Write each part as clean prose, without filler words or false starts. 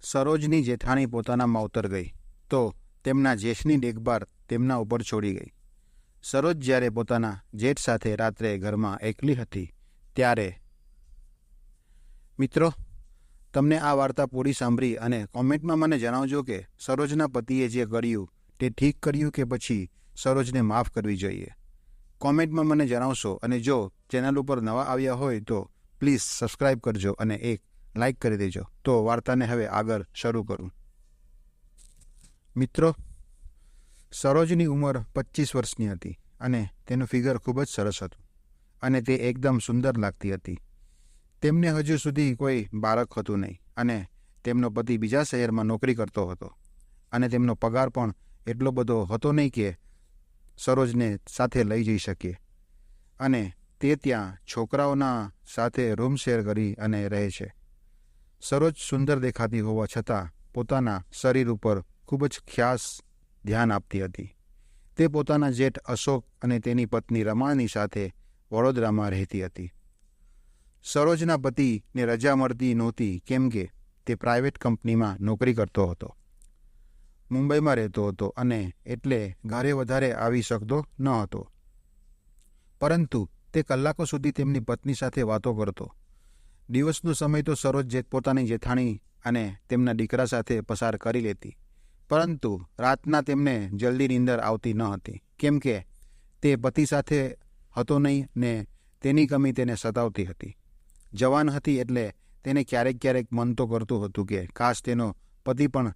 સરોજની જેઠાણી પોતાના માવતર ગઈ તો તેમના જેઠની દેખભાળ તેમના ઉપર છોડી ગઈ. સરોજ જ્યારે પોતાના જેઠ સાથે રાત્રે ઘરમાં એકલી હતી ત્યારે મિત્રો, તમને આ વાર્તા પૂરી સાંભળી અને કોમેન્ટમાં મને જણાવજો કે સરોજના પતિએ જે કર્યું તે ઠીક કર્યું કે પછી સરોજને માફ કરવી જોઈએ. કોમેન્ટમાં મને જણાવશો અને જો ચેનલ ઉપર નવા આવ્યા હોય તો પ્લીઝ સબસ્ક્રાઈબ કરજો અને એક લાઈક કરી દેજો. તો વાર્તાને હવે આગળ શરૂ કરું. મિત્રો, સરોજની ઉંમર 25 વર્ષની હતી અને તેનું ફિગર ખૂબ જ સરસ હતું અને તે એકદમ સુંદર લાગતી હતી. તેમને હજુ સુધી કોઈ બાળક હતું નહીં અને તેમનો પતિ બીજા શહેરમાં નોકરી કરતો હતો અને તેમનો પગાર પણ એટલો બધો હતો નહીં કે સરોજને સાથે લઈ જઈ શકીએ અને તે ત્યાં છોકરાઓના સાથે રૂમ શેર કરી અને રહે છે. સરોજ સુંદર દેખાતી હોવા છતાં પોતાના શરીર ઉપર ખૂબ જ ખાસ ધ્યાન આપતી હતી. તે પોતાના જેઠ અશોક અને તેની પત્ની રમાની સાથે વડોદરામાં રહેતી હતી. સરોજના પતિને રજા મળતી નહોતી કેમ કે તે પ્રાઇવેટ કંપનીમાં નોકરી કરતો હતો. મુંબઈમાં રહેતો હતો અને એટલે ઘરે વધારે આવી શકતો ન હતો. પરંતુ તે કલાકો સુધી તેમની પત્ની સાથે વાતો કરતો. દિવસનો સમય તો સરોજ પોતાની જેઠાણી અને તેમના દીકરા સાથે પસાર કરી લેતી, પરંતુ રાતના તેમને જલ્દી નીંદર આવતી ન હતી કેમ કે તે પતિ સાથે હતો નહીં ને તેની કમી તેને સતાવતી હતી. જવાન હતી એટલે તેને ક્યારેક ક્યારેક મન તો કરતું હતું કે કાશ તેનો પતિ પણ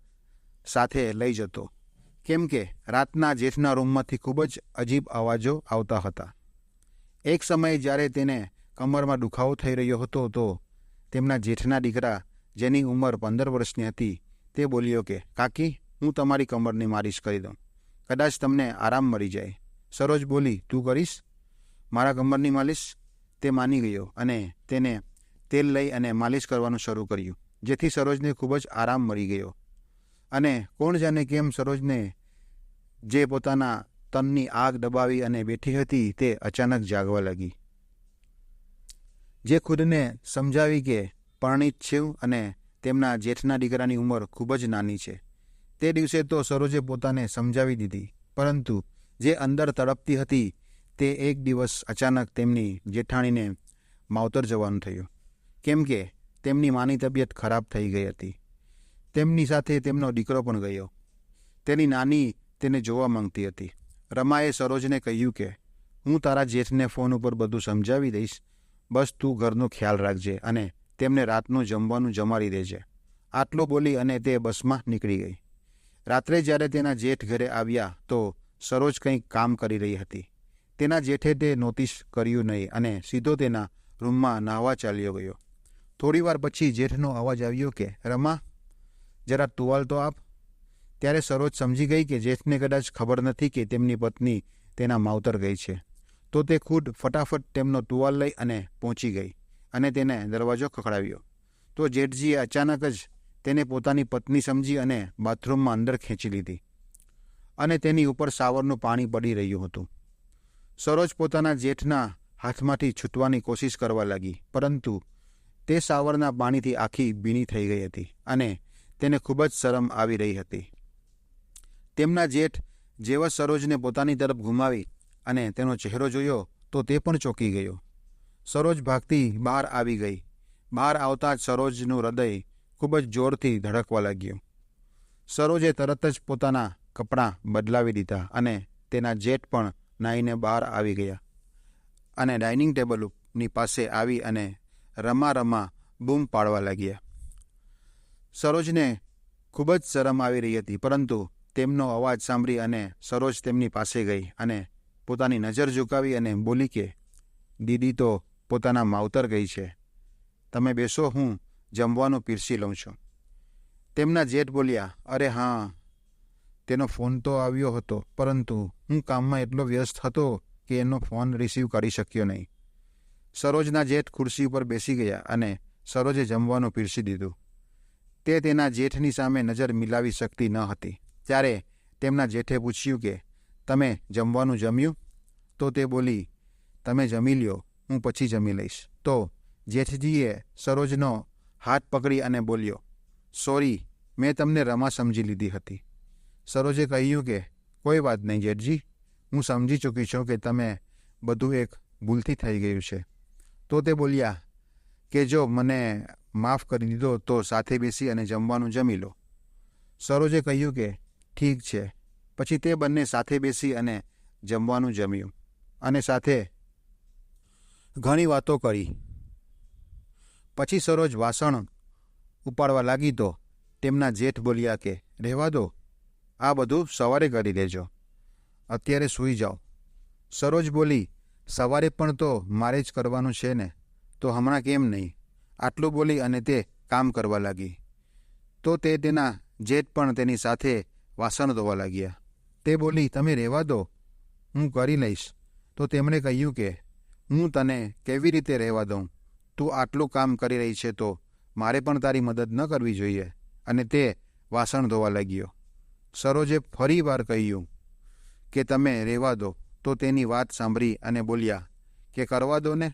સાથે લઈ જતો કેમ કે રાતના જેઠના રૂમમાંથી ખૂબ જ અજીબ અવાજો આવતા હતા. એક સમયે જ્યારે તેને કમરમાં દુખાવો થઈ રહ્યો હતો તો તેમના જેઠના દીકરા, જેની ઉંમર 15 વર્ષની હતી, તે બોલ્યો કે કાકી, હું તમારી કમરની માલિશ કરી દઉં, કદાચ તમને આરામ મળી જાય. સરોજ બોલી, તું કરીશ મારા કમરની માલિશ? તે માની ગયો અને તેને તેલ લઈ અને માલિશ કરવાનું શરૂ કર્યું, જેથી સરોજને ખૂબ જ આરામ મળી ગયો. અને કોણ જાણે કેમ સરોજને, જે પોતાના તનની આગ દબાવી અને બેઠી હતી, તે અચાનક જાગવા લાગી. જે ખુદને સમજાવી કે પરણિત છું અને તેમના જેઠના દીકરાની ઉંમર ખૂબ જ નાની છે. તે દિવસે તો સરોજે પોતાને સમજાવી દીધી, પરંતુ જે અંદર તડપતી હતી તે એક દિવસ અચાનક તેમની જેઠાણીને માવતર જવાનું થયું કેમ કે તેમની માની તબિયત ખરાબ થઈ ગઈ હતી. તેમની સાથે તેમનો દીકરો પણ ગયો. તેની નાની તેને જોવા માંગતી હતી. રમાએ સરોજને કહ્યું કે હું તારા જેઠને ફોન ઉપર બધું સમજાવી દઈશ, બસ તું ઘરનો ખ્યાલ રાખજે અને તેમને રાતનું જમવાનું જમાડી દેજે. આટલું બોલી અને તે બસમાં નીકળી ગઈ. રાત્રે જ્યારે તેના જેઠ ઘરે આવ્યા તો સરોજ કંઈક કામ કરી રહી હતી. તેના જેઠે તે નોટિસ કર્યું નહીં અને સીધો તેના રૂમમાં નાહવા ચાલ્યો ગયો. થોડીવાર પછી જેઠનો અવાજ આવ્યો કે રમા, જરા ટુવાલ તો આપ. ત્યારે સરોજ સમજી ગઈ કે જેઠને કદાચ ખબર નથી કે તેમની પત્ની તેના માવતર ગઈ છે. તો તે ખુદ ફટાફટ તેમનો ટુવાલ લઈ અને પહોંચી ગઈ અને તેને દરવાજો ખખડાવ્યો. તો જેઠજીએ અચાનક જ તેને પોતાની પત્ની સમજી અને બાથરૂમમાં અંદર ખેંચી લીધી અને તેની ઉપર શાવરનું પાણી પડી રહ્યું હતું. સરોજ પોતાના જેઠના હાથમાંથી છૂટવાની કોશિશ કરવા લાગી, પરંતુ તે શાવરના પાણીથી આખી ભીની થઈ ગઈ હતી અને તેને ખૂબ જ શરમ આવી રહી હતી. તેમના જેઠ જેવા સરોજને પોતાની તરફ ઘુમાવી અને તેનો ચહેરો જોયો તો તે પણ ચોંકી ગયો. સરોજ ભાગતી બહાર આવી ગઈ. બહાર આવતા જ સરોજનું હૃદય ખૂબ જ જોરથી ધડકવા લાગ્યું. સરોજે તરત જ પોતાના કપડાં બદલાવી દીધા અને તેના જેઠ પણ નાહીને બહાર આવી ગયા અને ડાઇનિંગ ટેબલની પાસે આવી અને રમા બૂમ પાડવા લાગ્યા. સરોજને ખૂબ જ શરમ આવી રહી હતી, પરંતુ તેમનો અવાજ સાંભળી અને સરોજ તેમની પાસે ગઈ અને પોતાની નજર ઝુકાવી અને બોલી કે દીદી તો પોતાના માવતર ગઈ છે, તમે બેસો, હું જમવાનું પીરસી લઉં છું. તેમના જેઠ બોલ્યા, અરે હા, તેનો ફોન તો આવ્યો હતો, પરંતુ હું કામમાં એટલો વ્યસ્ત હતો કે એનો ફોન રિસીવ કરી શક્યો નહીં. સરોજના જેઠ ખુરશી ઉપર બેસી ગયા અને સરોજે જમવાનું પીરસી દીધું. તે તેના જેઠની સામે નજર મિલાવી શકતી ન હતી. ત્યારે તેમના જેઠે પૂછ્યું કે તમે જમવાનું જમ્યું? તો તે બોલી, તમે જમી લ્યો, હું પછી જમી લઈશ. તો જેઠજીએ સરોજનો હાથ પકડી અને બોલ્યો, સોરી, મેં તમને રમા સમજી લીધી હતી. સરોજે કહ્યું કે કોઈ વાત નહીં જેઠજી, હું સમજી ચૂકી છું કે તમે બધું એક ભૂલથી થઈ ગયું છે. તો તે બોલ્યા કે જો મને માફ કરી દીધો તો સાથે બેસી અને જમવાનું જમી લો. સરોજે કહ્યું કે ઠીક છે. પછી તે બંને સાથે બેસી અને જમવાનું જમ્યું અને સાથે ઘણી વાતો કરી. પછી સરોજ વાસણ ઉપાડવા લાગી તો તેમના જેઠ બોલ્યા કે રહેવા દો, આ બધું સવારે કરી લેજો, અત્યારે સૂઈ જાઓ. સરોજ બોલી સવારે પણ તો મારે જ કરવાનું છે ને, તો હમણાં કેમ નહીં? આટલું બોલી અને તે કામ કરવા લાગી. તો તે તેના જેઠ પણ તેની સાથે વાસણ ધોવા લાગ્યા. તે બોલી તમે રહેવા દો, હું કરી લઈશ. તો તેમણે કહ્યું કે હું તને કેવી રીતે રહેવા દઉં? તું આટલું કામ કરી રહી છે તો મારે પણ તારી મદદ ન કરવી જોઈએ. અને તે વાસણ ધોવા લાગ્યો. સરોજે ફરી વાર કહ્યું કે તમે રહેવા દો. તો તેની વાત સાંભળી અને બોલ્યા કે કરવા દો ને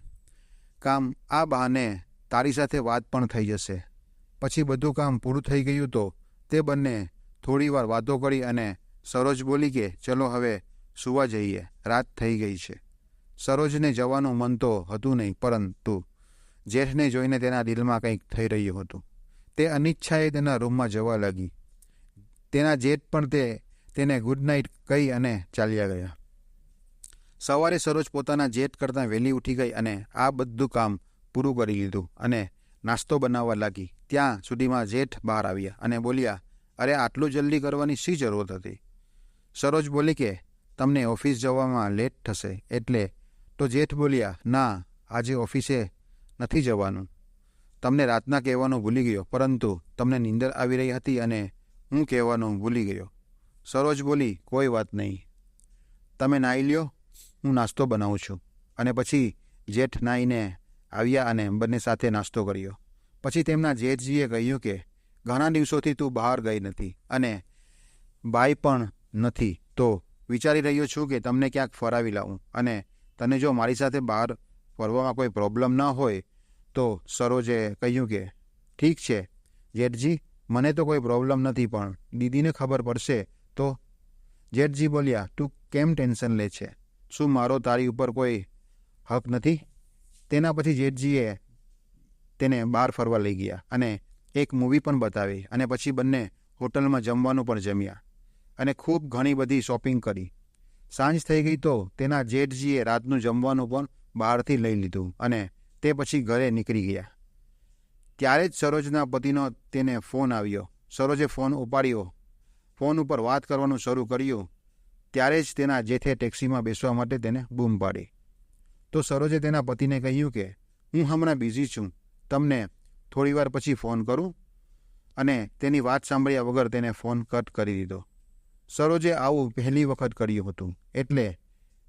કામ, આ બહાને તારી સાથે વાત પણ થઈ જશે. પછી બધું કામ પૂરું થઈ ગયું તો તે બંને થોડીવાર વાતો કરી અને સરોજ બોલી કે ચલો હવે સૂવા જઈએ, રાત થઈ ગઈ છે. સરોજને જવાનું મન તો હતું નહીં, પરંતુ જેઠને જોઈને તેના દિલમાં કંઈક થઈ રહ્યું હતું. તે અનિચ્છાએ તેના રૂમમાં જવા લાગી. તેના જેઠ પણ તેને ગુડ નાઇટ કહી અને ચાલ્યા ગયા. સવારે સરોજ પોતાના જેઠ કરતાં વહેલી ઉઠી ગઈ અને આ બધું કામ પૂરું કરી લીધું અને નાસ્તો બનાવવા લાગી. ત્યાં સુધીમાં જેઠ બહાર આવ્યા અને બોલ્યા અરે આટલું જલ્દી કરવાની શી જરૂરત હતી? સરોજ બોલી કે તમને ઓફિસ જવામાં લેટ થશે એટલે. તો જેઠ બોલ્યા ના, આજે ઓફિસે નથી જવાનું. તમને રાતના કહેવાનું ભૂલી ગયો, પરંતુ તમને નીંદર આવી રહી હતી અને હું કહેવાનું ભૂલી ગયો. સરોજ બોલી કોઈ વાત નહીં, તમે નાહી લ્યો, હું નાસ્તો બનાવું છું. અને પછી જેઠ નાહીને આવ્યા અને બંને સાથે નાસ્તો કર્યો. પછી તેમના જેઠજીએ કહ્યું કે ઘણા દિવસોથી તું બહાર ગઈ નથી અને બાઈ પણ નથી, તો વિચારી રહ્યો છું કે તમને ક્યાંક ફરાવી લાવું. અને તને જો મારી સાથે બહાર ફરવામાં કોઈ પ્રોબ્લેમ ન હોય તો સરોજે કહ્યું કે ઠીક છે જેઠજી, મને તો કોઈ પ્રોબ્લેમ નથી, પણ દીદીને ખબર પડશે તો? જેઠજી બોલ્યા તું કેમ ટેન્શન લે છે? શું મારો તારી ઉપર કોઈ હક નથી? તેના પછી જેઠજીએ તેને બહાર ફરવા લઈ ગયા અને એક મૂવી પણ બતાવી અને પછી બંને હોટલમાં જમવાનું પણ જમ્યા અને ખૂબ ઘણી બધી શોપિંગ કરી. સાંજ થઈ ગઈ તો તેના જેઠજીએ રાતનું જમવાનું પણ બહારથી લઈ લીધું અને તે પછી ઘરે નીકળી ગયા. ત્યારે જ સરોજના પતિનો તેને ફોન આવ્યો. સરોજે ફોન ઉપાડ્યો. ફોન ઉપર વાત કરવાનું શરૂ કર્યું. ત્યારે જ તેના જેઠે ટેક્સીમાં બેસવા માટે તેને બૂમ પાડી. તો સરોજે તેના પતિને કહ્યું કે હું હમણાં બિઝી છું, તમને થોડીવાર પછી ફોન કરું. અને તેની વાત સાંભળ્યા વગર તેને ફોન કટ કરી દીધો. સરોજે આવું પહેલી વખત કર્યું હતું એટલે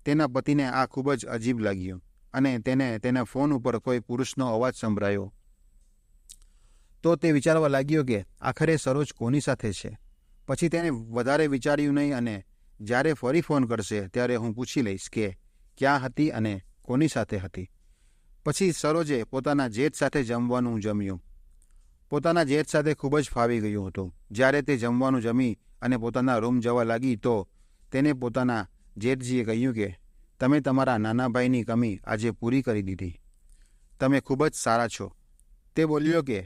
તેના પતિને આ ખૂબ જ અજીબ લાગ્યું અને તેને તેના ફોન ઉપર કોઈ પુરુષનો અવાજ સંભળાયો. તો તે વિચારવા લાગ્યો કે આખરે સરોજ કોની સાથે છે. પછી તેને વધારે વિચાર્યું નહીં અને જ્યારે ફરી ફોન કરશે ત્યારે હું પૂછી લઈશ કે ક્યાં હતી અને કોની સાથે હતી. પછી સરોજે પોતાના જેઠ સાથે જમવાનું જમ્યું. પોતાના જેઠ સાથે ખૂબ જ ફાવી ગયું હતું. જ્યારે તે જમવાનું જમી અને પોતાના રૂમ જવા લાગી તો તેને પોતાના જેઠજીએ કહ્યું કે તમે તમારા નાના ભાઈની કમી આજે પૂરી કરી દીધી. તમે ખૂબ જ સારા છો. તે બોલ્યો કે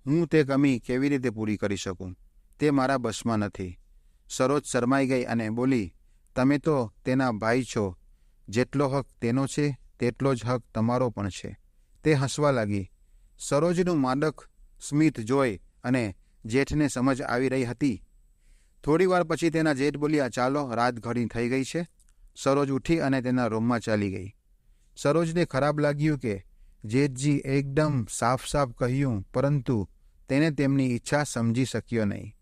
હું તે કમી કેવી રીતે પૂરી કરી શકું? તે મારા બસમાં નથી. સરોજ શરમાઈ ગઈ અને બોલી તમે તો તેના ભાઈ છો, જેટલો હક તેનો છે તેટલો જ હક તમારો પણ છે. તે હસવા લાગી. સરોજનું માદક સ્મિત જોઈ અને જેઠને સમજ આવી રહી હતી. થોડીવાર પછી તેના જેઠ બોલ્યા ચાલો, રાત ઘણી થઈ ગઈ છે. સરોજ ઉઠી અને તેના રૂમમાં ચાલી ગઈ. સરોજને ખરાબ લાગ્યું કે જેઠજી એકદમ સાફ સાફ કહ્યું, પરંતુ તેને તેમની ઈચ્છા સમજી શક્યો નહીં.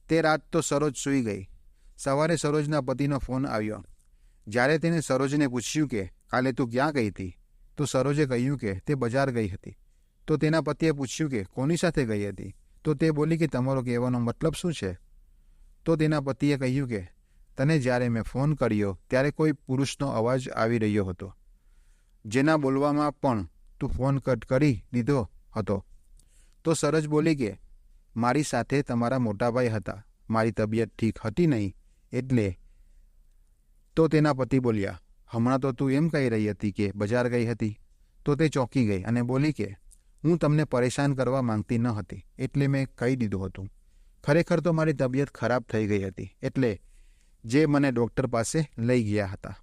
તે રાત તો સરોજ સૂઈ ગઈ. સવારે સરોજના પતિનો ફોન આવ્યો. જ્યારે તેને સરોજને પૂછ્યું કે કાલે તું ક્યાં ગઈ હતી, તો સરોજે કહ્યું કે તે બજાર ગઈ હતી. તો તેના પતિએ પૂછ્યું કે કોની સાથે ગઈ હતી? તો તે બોલી કે તમારો કહેવાનો મતલબ શું છે? તો તેના પતિએ કહ્યું કે તને જ્યારે મેં ફોન કર્યો ત્યારે કોઈ પુરુષનો અવાજ આવી રહ્યો હતો, જેના બોલવામાં પણ તું ફોન કટ કરી દીધો હતો. તો સરોજ બોલી કે મારી સાથે તમારા મોટાભાઈ હતા, મારી તબિયત ઠીક હતી નહીં એટલે. તો તેના પતિ બોલ્યા, હમણાં તો તું એમ કહી રહી હતી કે બજાર ગઈ હતી. તો તે ચોંકી ગઈ અને બોલી કે હું તમને પરેશાન કરવા માંગતી ન હતી એટલે મેં કહી દીધું હતું. ખરેખર તો મારી તબિયત ખરાબ થઈ ગઈ હતી એટલે જે મને ડૉક્ટર પાસે લઈ ગયા હતા.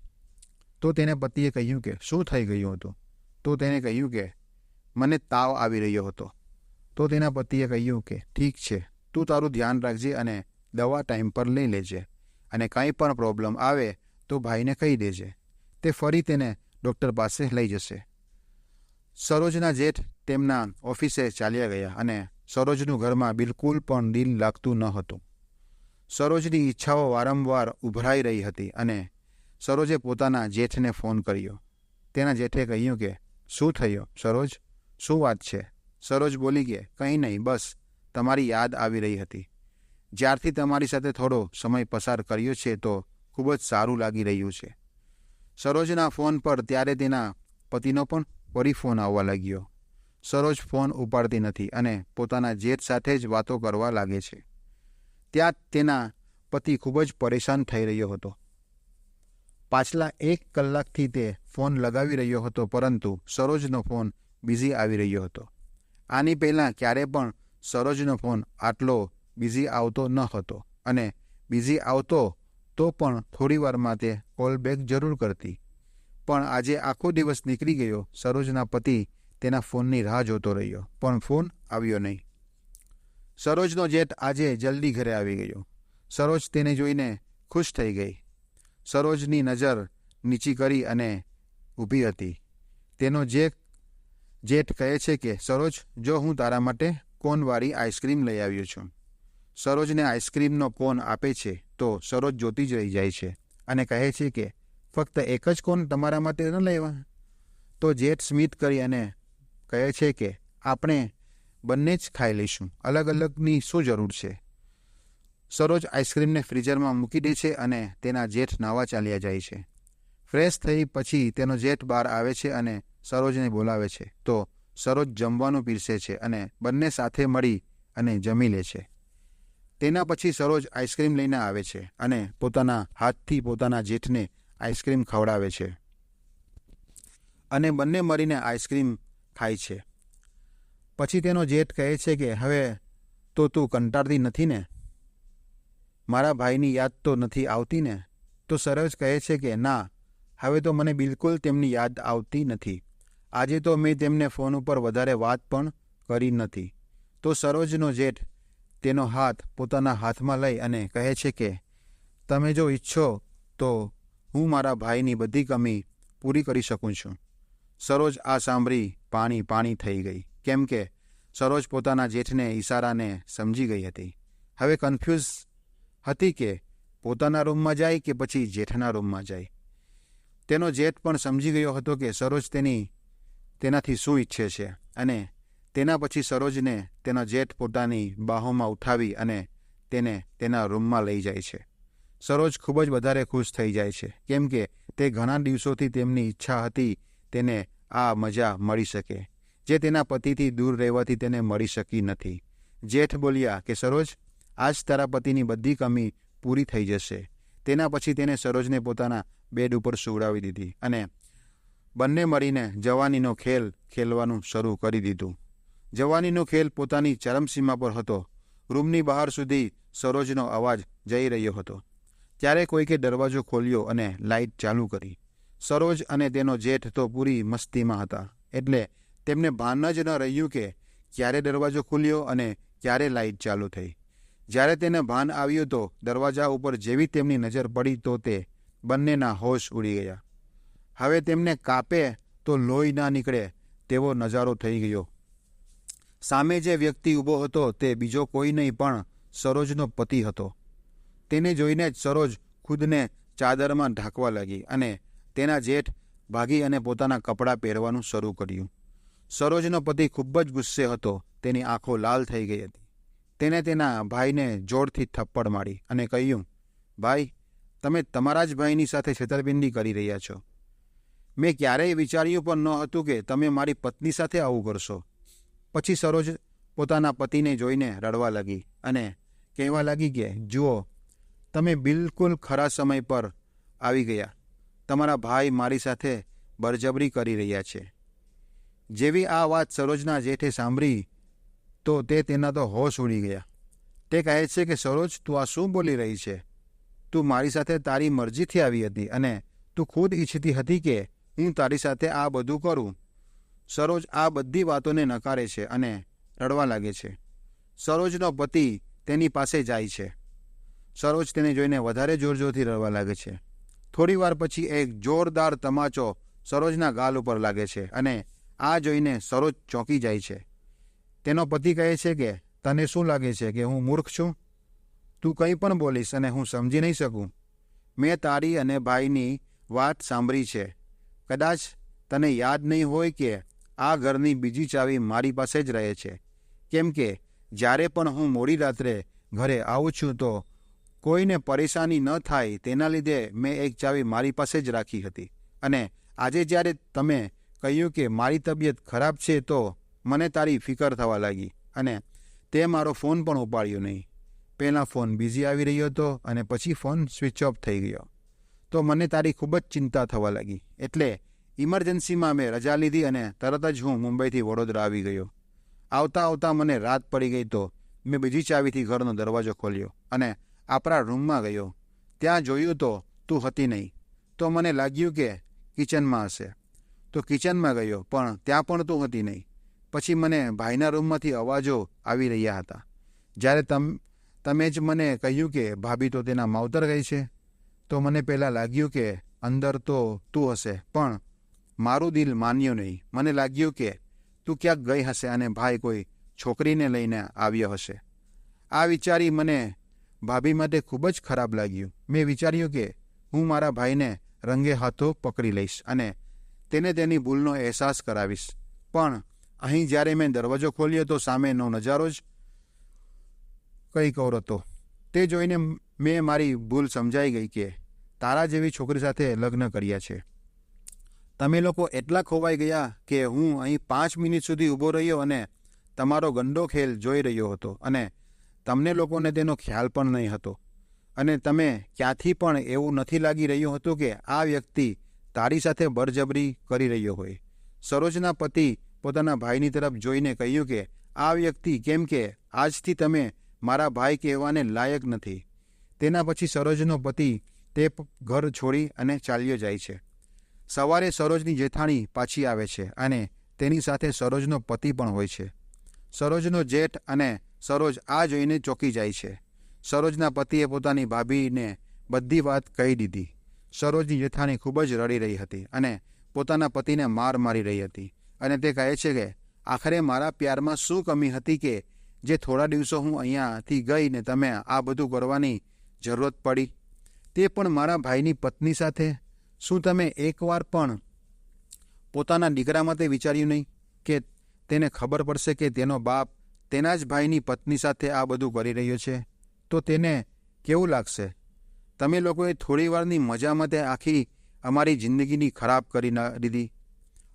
તો તેને પતિએ કહ્યું કે શું થઈ ગયું હતું. તો તેને કહ્યું કે મને તાવ આવી રહ્યો હતો. તો તેના પતિએ કહ્યું કે ઠીક છે, તું તારું ધ્યાન રાખજે અને દવા ટાઈમ પર લઈ લેજે અને કંઈ પણ પ્રોબ્લેમ આવે તો ભાઈને કહી દેજે, તે ફરી તેને ડૉક્ટર પાસે લઈ જશે. સરોજના જેઠ તેમના ઓફિસે ચાલ્યા ગયા અને સરોજનું ઘરમાં બિલકુલ પણ દિલ લાગતું ન હતું. સરોજની ઈચ્છાઓ વારંવાર ઉભરાઈ રહી હતી અને સરોજે પોતાના જેઠને ફોન કર્યો. તેના જેઠે કહ્યું કે શું થયું સરોજ, શું વાત છે? સરોજ બોલી કે કંઈ નહીં, બસ તમારી યાદ આવી રહી હતી. જ્યારથી તમારી સાથે થોડો સમય પસાર કર્યો છે તો ખૂબ જ સારું લાગી રહ્યું છે. સરોજના ફોન પર ત્યારે તેના પતિનો પણ ફરી ફોન આવવા લાગ્યો. સરોજ ફોન ઉપાડતી નથી અને પોતાના જેઠ સાથે જ વાતો કરવા લાગે છે. ત્યાં તેના પતિ ખૂબ જ પરેશાન થઈ રહ્યો હતો. પાછલા 1 કલાકથી તે ફોન લગાવી રહ્યો હતો પરંતુ સરોજનો ફોન બિઝી આવી રહ્યો હતો. આની પહેલાં ક્યારે પણ સરોજનો ફોન આટલો બિઝી આવતો ન હતો અને બિઝી આવતો તો પણ થોડીવારમાં તે કોલ બેક જરૂર કરતી. પણ આજે આખો દિવસ નીકળી ગયો. સરોજના પતિ તેના ફોનની રાહ જોતો રહ્યો પણ ફોન આવ્યો નહીં. સરોજનો જેઠ આજે જલ્દી ઘરે આવી ગયો. સરોજ તેને જોઈને ખુશ થઈ ગઈ. સરોજની નજર નીચી કરી અને ઊભી હતી. તેનો જેઠ કહે છે કે સરોજ, જો હું તારા માટે કોનવાળી આઈસ્ક્રીમ લઈ આવ્યો છું. સરોજને આઈસ્ક્રીમનો કોન આપે છે તો સરોજ જોતી જ રહી જાય છે અને કહે છે કે ફક્ત એક જ કોન તમારા માટે ન લેવા? તો જેઠ સ્મિત કરી અને કહે છે કે આપણે બંને જ ખાઈ લઈશું, અલગ અલગની શું જરૂર છે? સરોજ આઈસ્ક્રીમને ફ્રીઝરમાં મૂકી દે છે અને તેના જેઠ નાવા ચાલ્યા જાય છે. ફ્રેશ થઈ પછી તેનો જેઠ બહાર આવે છે અને સરોજને બોલાવે છે. તો સરોજ જમવાનું પીરસે છે અને બંને સાથે મળી અને જમી લે છે. તેના પછી સરોજ આઈસ્ક્રીમ લઈને આવે છે અને પોતાના હાથથી પોતાના જેઠને આઈસ્ક્રીમ ખવડાવે છે અને બંને મળીને આઈસ્ક્રીમ ખાય છે. પછી તેનો જેઠ કહે છે કે હવે તો તું કંટાળતી નથી ને? મારા ભાઈની યાદ તો નથી આવતી ને? તો સરોજ કહે છે કે ના, હવે તો મને બિલકુલ તેમની યાદ આવતી નથી. આજે તો મેં તેમને ફોન ઉપર વધારે વાત પણ કરી નથી. તો સરોજનો જેઠ તેનો હાથ પોતાના હાથમાં લઈ અને કહે છે કે તમે જો ઈચ્છો તો હું મારા ભાઈની બધી કમી પૂરી કરી શકું છું. સરોજ આ સાંભળી પાણી થઈ ગઈ, કેમ કે સરોજ પોતાના જેઠને ઈશારાને સમજી ગઈ હતી. હવે કન્ફ્યુઝ હતી કે પોતાના રૂમમાં જાય કે પછી જેઠના રૂમમાં જાય. તેનો જેઠ પણ સમજી ગયો હતો કે સરોજ તેનાથી શું ઈચ્છે છે અને તેના પછી સરોજને તેનો જેઠ પોતાની બાહોમાં ઉઠાવી અને તેને તેના રૂમમાં લઈ જાય છે. સરોજ ખૂબ જ વધારે ખુશ થઈ જાય છે કેમ કે તે ઘણા દિવસોથી તેમની ઈચ્છા હતી તેને આ મજા મળી શકે, જે તેના પતિથી દૂર રહેવાથી તેને મળી શકી નથી. જેઠ બોલ્યા કે સરોજ, આજ તારા પતિની બધી કમી પૂરી થઈ જશે. તેના પછી તેને સરોજને પોતાના બેડ ઉપર સુવડાવી દીધી અને બંને મળીને જવાનીનો ખેલ ખેલવાનું શરૂ કરી દીધું. જવાનીનો ખેલ પોતાની ચરમસીમા પર હતો. રૂમની બહાર સુધી સરોજનો અવાજ જઈ રહ્યો હતો. ત્યારે કોઈકે દરવાજો ખોલ્યો અને લાઇટ ચાલુ કરી. સરોજ અને તેનો જેઠ તો પૂરી મસ્તીમાં હતા એટલે તેમને ભાન જ ન રહ્યું કે ક્યારે દરવાજો ખુલ્યો અને ક્યારે લાઇટ ચાલુ થઈ. જ્યારે તેને ભાન આવ્યું તો દરવાજા ઉપર જેવી તેમની નજર પડી તો તે બંનેના હોશ ઉડી ગયા. હવે તેમને કાપે તો લોહી ના નીકળે તેવો નજારો થઈ ગયો. સામે જે વ્યક્તિ ઊભો હતો તે બીજો કોઈ નહીં પણ સરોજનો પતિ હતો. તેને જોઈને જ સરોજ ખુદને ચાદરમાં ઢાંકવા લાગી અને તેના જેઠ ભાગી અને પોતાના કપડાં પહેરવાનું શરૂ કર્યું. સરોજનો પતિ ખૂબ જ ગુસ્સે હતો. તેની આંખો લાલ થઈ ગઈ હતી. તેને તેના ભાઈને જોરથી થપ્પડ મારી અને કહ્યું, ભાઈ, તમે તમારા જ ભાઈની સાથે છેતરપિંડી કરી રહ્યા છો. મેં ક્યારેય વિચાર્યું પણ ન હતું કે તમે મારી પત્ની સાથે આવું કરશો. પછી સરોજ પોતાના પતિને જોઈને રડવા લાગી અને કહેવા લાગી કે જુઓ, તમે બિલકુલ ખરા સમય પર આવી ગયા. તમારા ભાઈ મારી સાથે બળજબરી કરી રહ્યા છે. જેવી આ વાત સરોજના જેઠે સાંભળી તો તે તેના તો હોશ ઉડી ગયા. તે કહે છે કે સરોજ, તું આ શું બોલી રહી છે? તું મારી સાથે તારી મરજીથી આવી હતી અને તું ખુદ ઈચ્છતી હતી કે હું તારી સાથે આ બધું કરું. સરોજ આ બધી વાતોને નકારે છે અને રડવા લાગે છે. સરોજનો પતિ તેની પાસે જાય છે. સરોજ તેને જોઈને વધારે જોરજોરથી રડવા લાગે છે. થોડી વાર પછી એક જોરદાર તમાચો સરોજના ગાલ ઉપર લાગે છે અને આ જોઈને સરોજ ચોંકી જાય છે. તેનો પતિ કહે છે કે તને શું લાગે છે કે હું મૂર્ખ છું? તું કંઈ પણ બોલીશ અને હું સમજી નહીં શકું. મેં તારી અને ભાઈની વાત સાંભળી છે. કદાચ તને યાદ નહીં હોય કે આ ઘરની બીજી ચાવી મારી પાસે જ રહે છે, કેમ કે જ્યારે પણ હું મોડી રાત્રે ઘરે આવું છું તો કોઈને પરેશાની ન થાય તેના લીધે મેં એક ચાવી મારી પાસે જ રાખી હતી. અને આજે જ્યારે તમે કહ્યું કે મારી તબિયત ખરાબ છે તો મને તારી ફિકર થવા લાગી અને તે મારો ફોન પણ ઉપાડ્યો નહીં. પહેલાં ફોન બિઝી આવી રહ્યો હતો અને પછી ફોન સ્વિચ ઓફ થઈ ગયો. તો મને તારી ખૂબ જ ચિંતા થવા લાગી. એટલે ઇમરજન્સીમાં મેં રજા લીધી અને તરત જ હું મુંબઈથી વડોદરા આવી ગયો. આવતા આવતા મને રાત પડી ગઈ તો મેં બીજી ચાવીથી ઘરનો દરવાજો ખોલ્યો અને આપણા રૂમમાં ગયો. ત્યાં જોયું તો તું હતી નહીં. તો મને લાગ્યું કે કિચનમાં હશે. તો કિચનમાં ગયો પણ ત્યાં પણ તું હતી નહીં. પછી મને ભાઈના રૂમમાંથી અવાજો આવી રહ્યા હતા. જ્યારે તમે જ મને કહ્યું કે ભાભી તો તેના માવતર ગઈ છે, તો મને પહેલાં લાગ્યું કે અંદર તો તું હશે, પણ મારું દિલ માન્યું નહીં. મને લાગ્યું કે તું ક્યાંક ગઈ હશે અને ભાઈ કોઈ છોકરીને લઈને આવ્યો હશે. આ વિચારી મને ભાભી માટે ખૂબ જ ખરાબ લાગ્યું. મેં વિચાર્યું કે હું મારા ભાઈને રંગે હાથો પકડી લઈશ અને તેને તેની ભૂલનો અહેસાસ કરાવીશ. પણ અહીં જ્યારે મેં દરવાજો ખોલ્યો તો સામેનો નજારો જ કંઈક ઓર હતો. તે જોઈને મેં મારી ભૂલ સમજાઈ ગઈ કે તારા જેવી છોકરી સાથે લગ્ન કર્યા છે. તમે લોકો એટલા ખોવાઈ ગયા કે હું અહીં 5 મિનિટ સુધી ઊભો રહ્યો અને તમારો ગંદો ખેલ જોઈ રહ્યો હતો અને તમને લોકોને તેનો ખ્યાલ પણ નહીં હતો. અને તમે ક્યાંથી પણ એવું નથી લાગી રહ્યું હતું કે આ વ્યક્તિ તારી સાથે બળજબરી કરી રહ્યો હોય. સરોજના પતિ પોતાના ભાઈની તરફ જોઈને કહ્યું કે આ વ્યક્તિ, કેમ કે આજથી તમે મારા ભાઈ કહેવાને લાયક નથી. તેના પછી સરોજનો પતિ તે ઘર છોડી અને ચાલ્યો જાય છે. સવારે સરોજની જેઠાણી પાછી આવે છે અને તેની સાથે સરોજનો પતિ પણ હોય છે. સરોજનો જેઠ અને સરોજ આ જોઈને ચોંકી જાય છે. સરોજના પતિએ પોતાની ભાભીને બધી વાત કહી દીધી. સરોજની જેઠાણી ખૂબ જ રડી રહી હતી અને પોતાના પતિને માર મારી રહી હતી અને તે કહે છે કે આખરે મારા પ્યારમાં શું કમી હતી કે જે થોડા દિવસો હું અહીંયાથી ગઈ ને તમે આ બધું કરવાની જરૂરત પડી, તે પણ મારા ભાઈની પત્ની સાથે. શું તમે એકવાર પણ પોતાના દીકરા માટે વિચાર્યું નહીં કે તેને ખબર પડશે કે તેનો બાપ તેના જ ભાઈની પત્ની સાથે આ બધું કરી રહ્યો છે તો તેને કેવું લાગશે? તમે લોકોએ થોડીવારની મજા માટે આખી અમારી જિંદગીની ખરાબ કરી દીધી,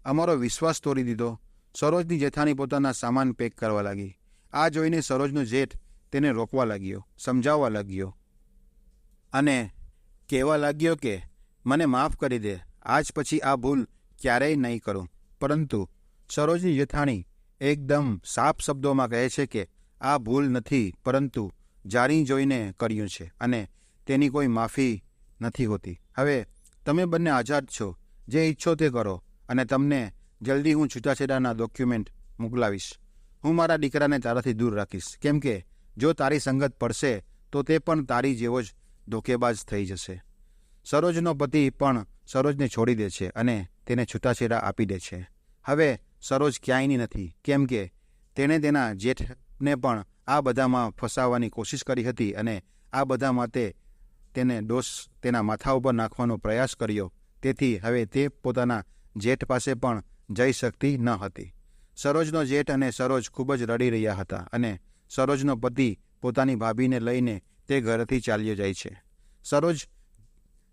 અમારો વિશ્વાસ તોડી દીધો. સરોજની જેઠાણી પોતાના સામાન પેક કરવા લાગી. આ જોઈને સરોજનો જેઠ તેને રોકવા લાગ્યો, સમજાવવા લાગ્યો અને કહેવા લાગ્યો કે મને માફ કરી દે, આજ પછી આ ભૂલ ક્યારેય નહીં કરું. પરંતુ સરોજની જેઠાણી એકદમ સાફ શબ્દોમાં કહે છે કે આ ભૂલ નથી, પરંતુ જાણી જોઈને કર્યું છે અને તેની કોઈ માફી નથી હોતી. હવે તમે બંને આઝાદ છો, જે ઈચ્છો તે કરો અને તમને જલ્દી હું છૂટાછેડાના ડોક્યુમેન્ટ મોકલાવીશ. હું મારા દીકરાને તારાથી દૂર રાખીશ, કેમ કે જો તારી સંગત પડશે તો તે પણ તારી જેવો જ ધોકેબાજ થઈ જશે. સરોજનો પતિ પણ સરોજને છોડી દે છે અને તેને છૂટાછેડા આપી દે છે. હવે સરોજ ક્યાંયની નથી, કેમ કે તેણે તેના જેઠને પણ આ બધામાં ફસાવવાની કોશિશ કરી હતી અને આ બધા માટે તેને દોષ તેના માથા ઉપર નાખવાનો પ્રયાસ કર્યો. તેથી હવે તે પોતાના જેઠ પાસે પણ જઈ શકતી ન હતી. સરોજનો જેઠ અને સરોજ ખૂબ જ રડી રહ્યા હતા અને સરોજનો પતિ પોતાની ભાભીને લઈને તે ઘરથી ચાલ્યો જાય છે. સરોજ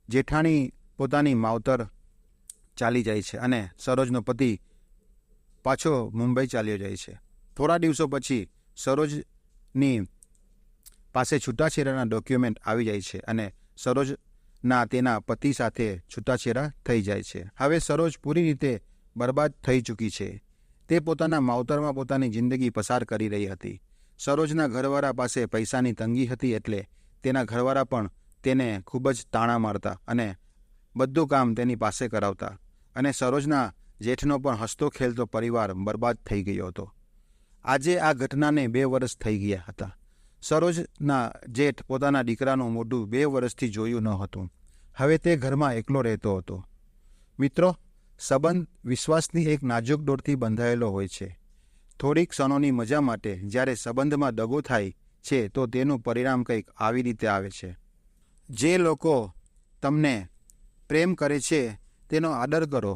જેઠાણી પોતાની માવતર ચાલી જાય છે અને સરોજનો પતિ પાછો મુંબઈ ચાલ્યો જાય છે. થોડા દિવસો પછી સરોજની પાસે છૂટાછેડાના ડોક્યુમેન્ટ આવી જાય છે અને સરોજના તેના પતિ સાથે છૂટાછેડા થઈ જાય છે. હવે સરોજ પૂરી રીતે બરબાદ થઈ ચૂકી છે. તે પોતાના માવતરમાં પોતાની જિંદગી પસાર કરી રહી હતી. સરોજના ઘરવાળા પાસે પૈસાની તંગી હતી એટલે તેના ઘરવાળા પણ તેને ખૂબ જ તાણા મારતા અને બધું કામ તેની પાસે કરાવતા અને સરોજના જેઠનો પણ હસતો ખેલતો પરિવાર બરબાદ થઈ ગયો હતો. આજે આ ઘટનાને 2 વર્ષ થઈ ગયા હતા. સરોજના જેઠ પોતાના દીકરાનું મોઢું 2 વર્ષથી જોયું ન હતું. હવે તે ઘરમાં એકલો રહેતો હતો. મિત્રો, સંબંધ વિશ્વાસની એક નાજુક દોરથી બંધાયેલો હોય છે. થોડીક ક્ષણોની મજા માટે જ્યારે સંબંધમાં દગો થાય છે તો તેનું પરિણામ કંઈક આવી રીતે આવે છે. જે લોકો તમને પ્રેમ કરે છે તેનો આદર કરો.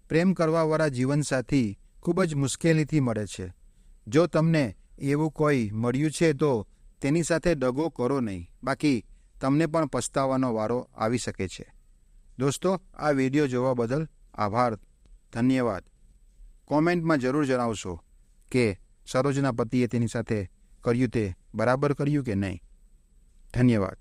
પ્રેમ કરવાવાળા જીવનસાથી ખૂબ જ મુશ્કેલીથી મળે છે. જો તમને એવું કોઈ મળ્યું છે તો તેની સાથે દગો કરો નહીં, બાકી તમને પણ પસ્તાવાનો વારો આવી શકે છે. દોસ્તો, આ વિડીયો જોવા બદલ આભાર, ધન્યવાદ. કોમેન્ટમાં જરૂર જણાવશો કે સરોજના પતિએ તેની સાથે કર્યું તે બરાબર કર્યું કે નહીં. ધન્યવાદ.